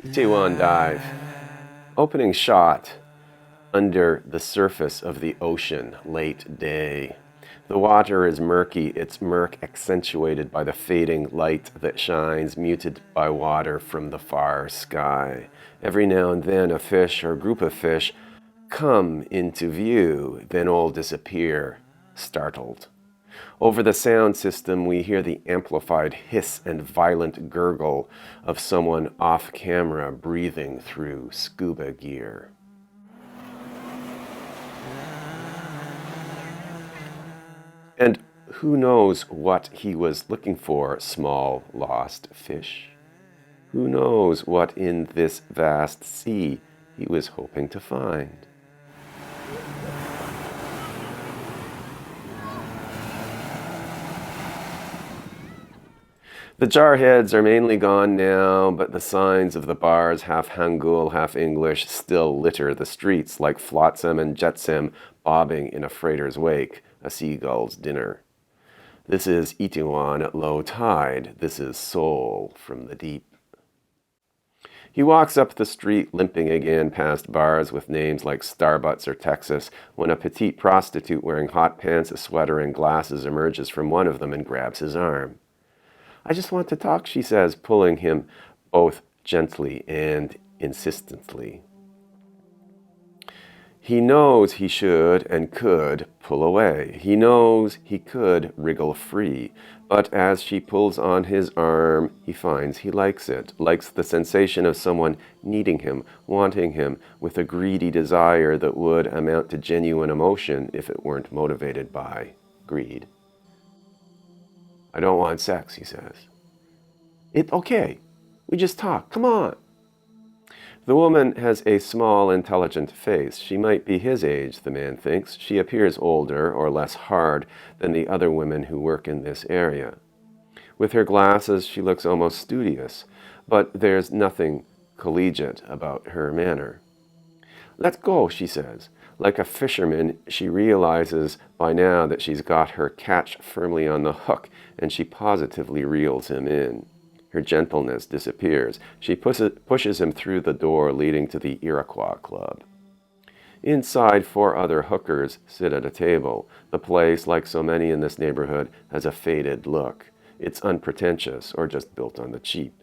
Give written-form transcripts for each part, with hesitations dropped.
Itaewon Dive. Opening shot. Under the surface of the ocean, late day. The water is murky, its murk accentuated by the fading light that shines, muted by water from the far sky. Every now and then a fish or group of fish come into view, then all disappear, startled. Over the sound system, we hear the amplified hiss and violent gurgle of someone off camera breathing through scuba gear. And who knows what he was looking for, small lost fish? Who knows what in this vast sea he was hoping to find? The jarheads are mainly gone now, but the signs of the bars, half Hangul, half English, still litter the streets like flotsam and jetsam bobbing in a freighter's wake, a seagull's dinner. This is Itaewon at low tide. This is Seoul from the deep. He walks up the street, limping again past bars with names like Starbucks or Texas, when a petite prostitute wearing hot pants, a sweater, and glasses emerges from one of them and grabs his arm. "I just want to talk," she says, pulling him both gently and insistently. He knows he should and could pull away. He knows he could wriggle free. But as she pulls on his arm, he finds he likes it, likes the sensation of someone needing him, wanting him, with a greedy desire that would amount to genuine emotion if it weren't motivated by greed. "I don't want sex," he says. "It's okay. We just talk. Come on." The woman has a small, intelligent face. She might be his age, the man thinks. She appears older or less hard than the other women who work in this area. With her glasses, she looks almost studious, but there's nothing collegiate about her manner. "Let's go," she says. Like a fisherman, she realizes by now that she's got her catch firmly on the hook, and she positively reels him in. Her gentleness disappears. She pushes him through the door leading to the Iroquois Club. Inside, 4 other hookers sit at a table. The place, like so many in this neighborhood, has a faded look. It's unpretentious or just built on the cheap.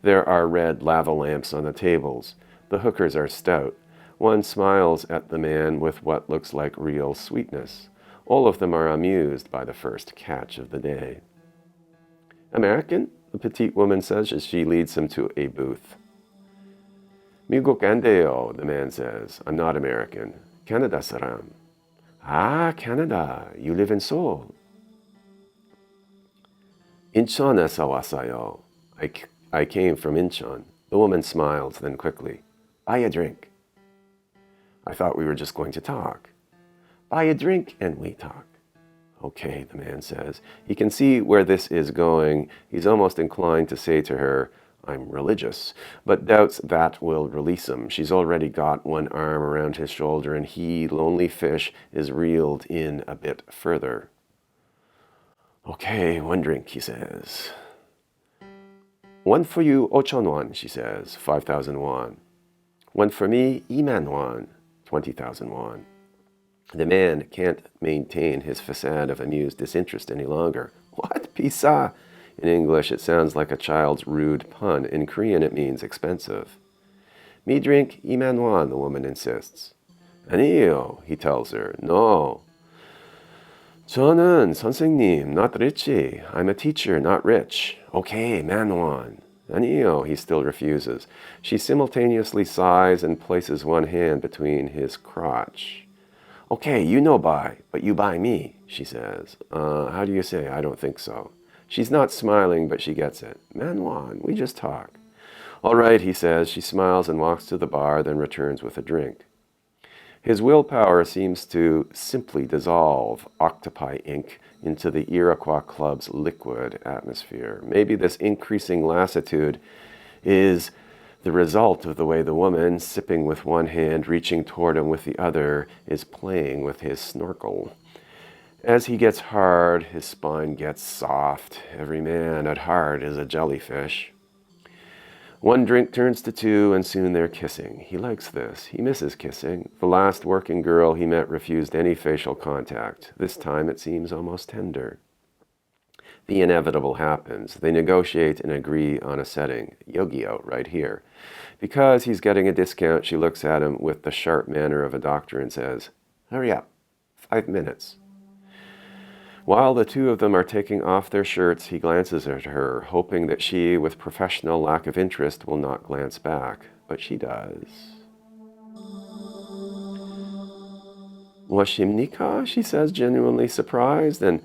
There are red lava lamps on the tables. The hookers are stout. One smiles at the man with what looks like real sweetness. All of them are amused by the first catch of the day. "American?" the petite woman says as she leads him to a booth. "미국 안 돼요," the man says. "I'm not American. Canada 사람." "Ah, Canada. You live in Seoul." "인천에서 왔어요. I came from Incheon." The woman smiles, then quickly. "Buy a drink." "I thought we were just going to talk." "Buy a drink and we talk." "Okay," the man says. He can see where this is going. He's almost inclined to say to her, "I'm religious," but doubts that will release him. She's already got one arm around his shoulder, and he, lonely fish, is reeled in a bit further. "Okay, 1 drink," he says. "One for you, 5,000 won," she says, 5,000 won. "One for me, 2만 won, 20,000 won. The man can't maintain his facade of amused disinterest any longer. "What? Pisa?" In English, it sounds like a child's rude pun. In Korean, it means expensive. "Me drink 2만 won," the woman insists. "아니에요," he tells her. "No. 저는 선생님, not richy. I'm a teacher, not rich." "Okay, man won." "아니에요," he still refuses. She simultaneously sighs and places one hand between his crotch. "Okay, you no buy, but you buy me," she says. How do you say, "I don't think so"? She's not smiling, but she gets it. "Man won, we just talk." "All right," he says. She smiles and walks to the bar, then returns with a drink. His willpower seems to simply dissolve octopi ink into the Iroquois Club's liquid atmosphere. Maybe this increasing lassitude is The result of the way the woman, sipping with one hand, reaching toward him with the other, is playing with his snorkel. As he gets hard, his spine gets soft. Every man at heart is a jellyfish. One drink turns to two, and soon they're kissing. He likes this. He misses kissing. The last working girl he met refused any facial contact. This time it seems almost tender. The inevitable happens. They negotiate and agree on a setting. Yogi out right here. Because he's getting a discount, she looks at him with the sharp manner of a doctor and says, "Hurry up. 5 minutes." While the two of them are taking off their shirts, he glances at her, hoping that she, with professional lack of interest, will not glance back. But she does. "Washimnika?" she says, genuinely surprised, and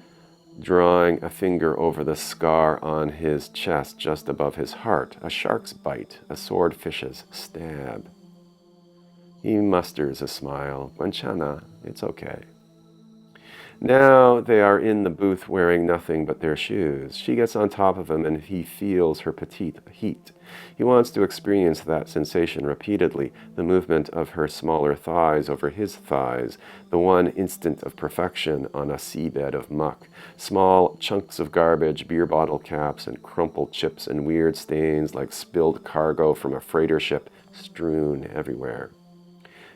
drawing a finger over the scar on his chest just above his heart, a shark's bite, a swordfish's stab. He musters a smile. "Guanchana, it's okay." Now they are in the booth wearing nothing but their shoes. She gets on top of him and he feels her petite heat. He wants to experience that sensation repeatedly, the movement of her smaller thighs over his thighs, the one instant of perfection on a seabed of muck, small chunks of garbage, beer bottle caps, and crumpled chips and weird stains like spilled cargo from a freighter ship strewn everywhere.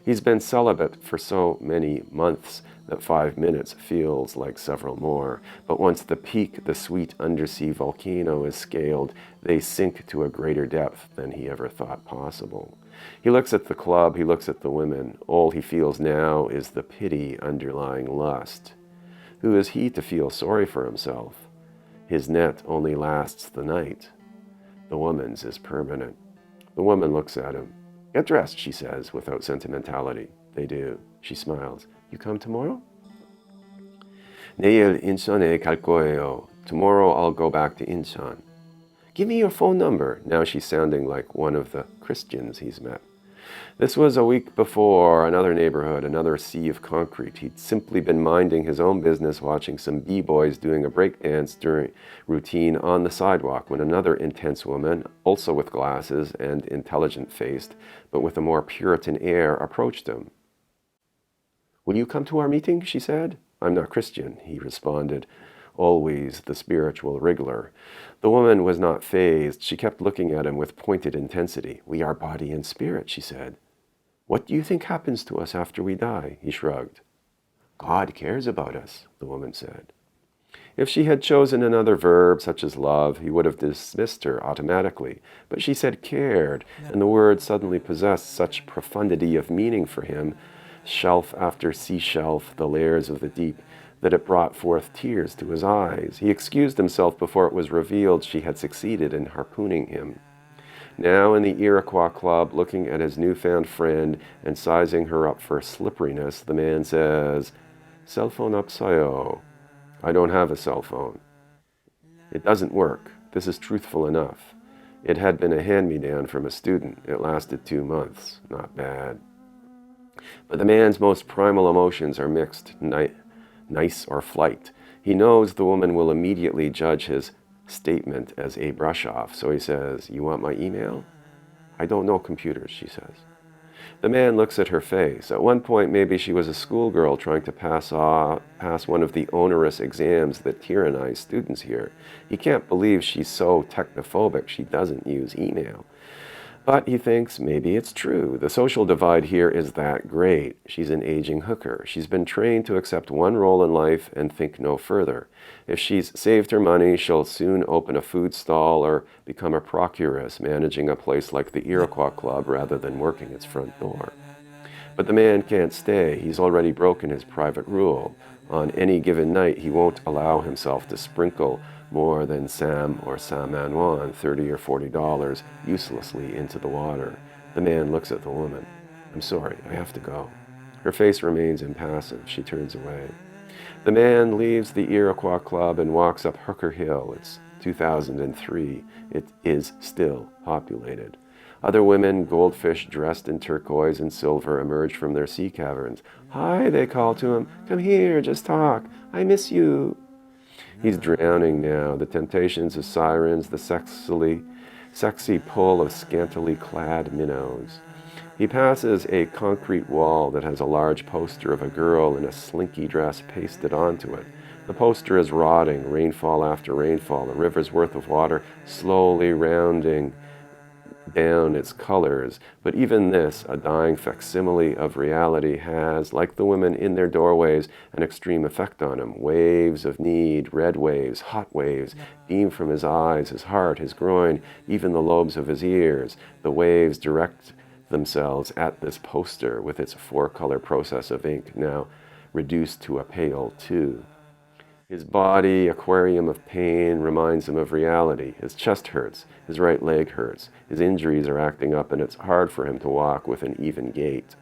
He's been celibate for so many months that 5 minutes feels like several more. But once the peak, the sweet undersea volcano, is scaled, they sink to a greater depth than he ever thought possible. He looks at the club, he looks at the women. All he feels now is the pity underlying lust. Who is he to feel sorry for himself? His net only lasts the night. The woman's is permanent. The woman looks at him. "Get dressed," she says, without sentimentality. They do. She smiles. "You come tomorrow?" "내일 인천에 갈 거예요. Tomorrow I'll go back to Incheon." "Give me your phone number." Now she's sounding like one of the Christians he's met. This was a week before, another neighborhood, another sea of concrete. He'd simply been minding his own business, watching some b-boys doing a breakdance during routine on the sidewalk, when another intense woman, also with glasses and intelligent-faced, but with a more Puritan air, approached him. "Will you come to our meeting?" she said. "I'm not Christian," he responded, always the spiritual wriggler. The woman was not fazed. She kept looking at him with pointed intensity. "We are body and spirit," she said. "What do you think happens to us after we die?" He shrugged. "God cares about us," the woman said. If she had chosen another verb, such as love, he would have dismissed her automatically. But she said cared, and the word suddenly possessed such profundity of meaning for him, shelf after sea shelf, the layers of the deep, that it brought forth tears to his eyes. He excused himself before it was revealed she had succeeded in harpooning him. Now in the Iroquois Club, looking at his newfound friend and sizing her up for slipperiness, the man says, "Cell phone 없어요." "I don't have a cell phone." "It doesn't work. This is truthful enough. It had been a hand-me-down from a student. It lasted 2 months. Not bad." But the man's most primal emotions are mixed, nice or flight. He knows the woman will immediately judge his statement as a brush-off, so he says, "You want my email?" "I don't know computers," she says. The man looks at her face. At one point, maybe she was a schoolgirl trying to pass one of the onerous exams that tyrannize students here. He can't believe she's so technophobic she doesn't use email. But he thinks maybe it's true. The social divide here is that great. She's an aging hooker. She's been trained to accept one role in life and think no further. If she's saved her money, she'll soon open a food stall or become a procuress, managing a place like the Iroquois Club rather than working its front door. But the man can't stay. He's already broken his private rule. On any given night, he won't allow himself to sprinkle more than Sam or Samanwan, $30 or $40, uselessly into the water. The man looks at the woman. "I'm sorry, I have to go." Her face remains impassive. She turns away. The man leaves the Iroquois Club and walks up Hooker Hill. It's 2003. It is still populated. Other women, goldfish dressed in turquoise and silver, emerge from their sea caverns. "Hi," they call to him. "Come here, just talk. I miss you." He's drowning now. The temptations of sirens, the sexy pull of scantily clad minnows. He passes a concrete wall that has a large poster of a girl in a slinky dress pasted onto it. The poster is rotting, rainfall after rainfall, a river's worth of water slowly rounding down its colors, but even this, a dying facsimile of reality, has, like the women in their doorways, an extreme effect on him. Waves of need, red waves, hot waves, beam from his eyes, his heart, his groin, even the lobes of his ears. The waves direct themselves at this poster with its four-color process of ink, now reduced to a pale 2. His body, aquarium of pain, reminds him of reality. His chest hurts. His right leg hurts. His injuries are acting up, and it's hard for him to walk with an even gait.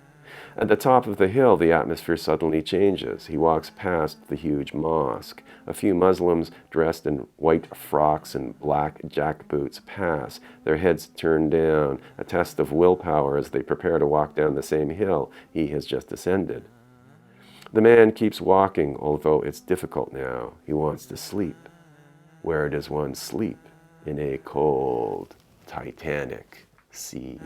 At the top of the hill, the atmosphere suddenly changes. He walks past the huge mosque. A few Muslims dressed in white frocks and black jackboots pass, their heads turned down, a test of willpower as they prepare to walk down the same hill he has just ascended. The man keeps walking, although it's difficult now. He wants to sleep. Where does one sleep in a cold, titanic sea?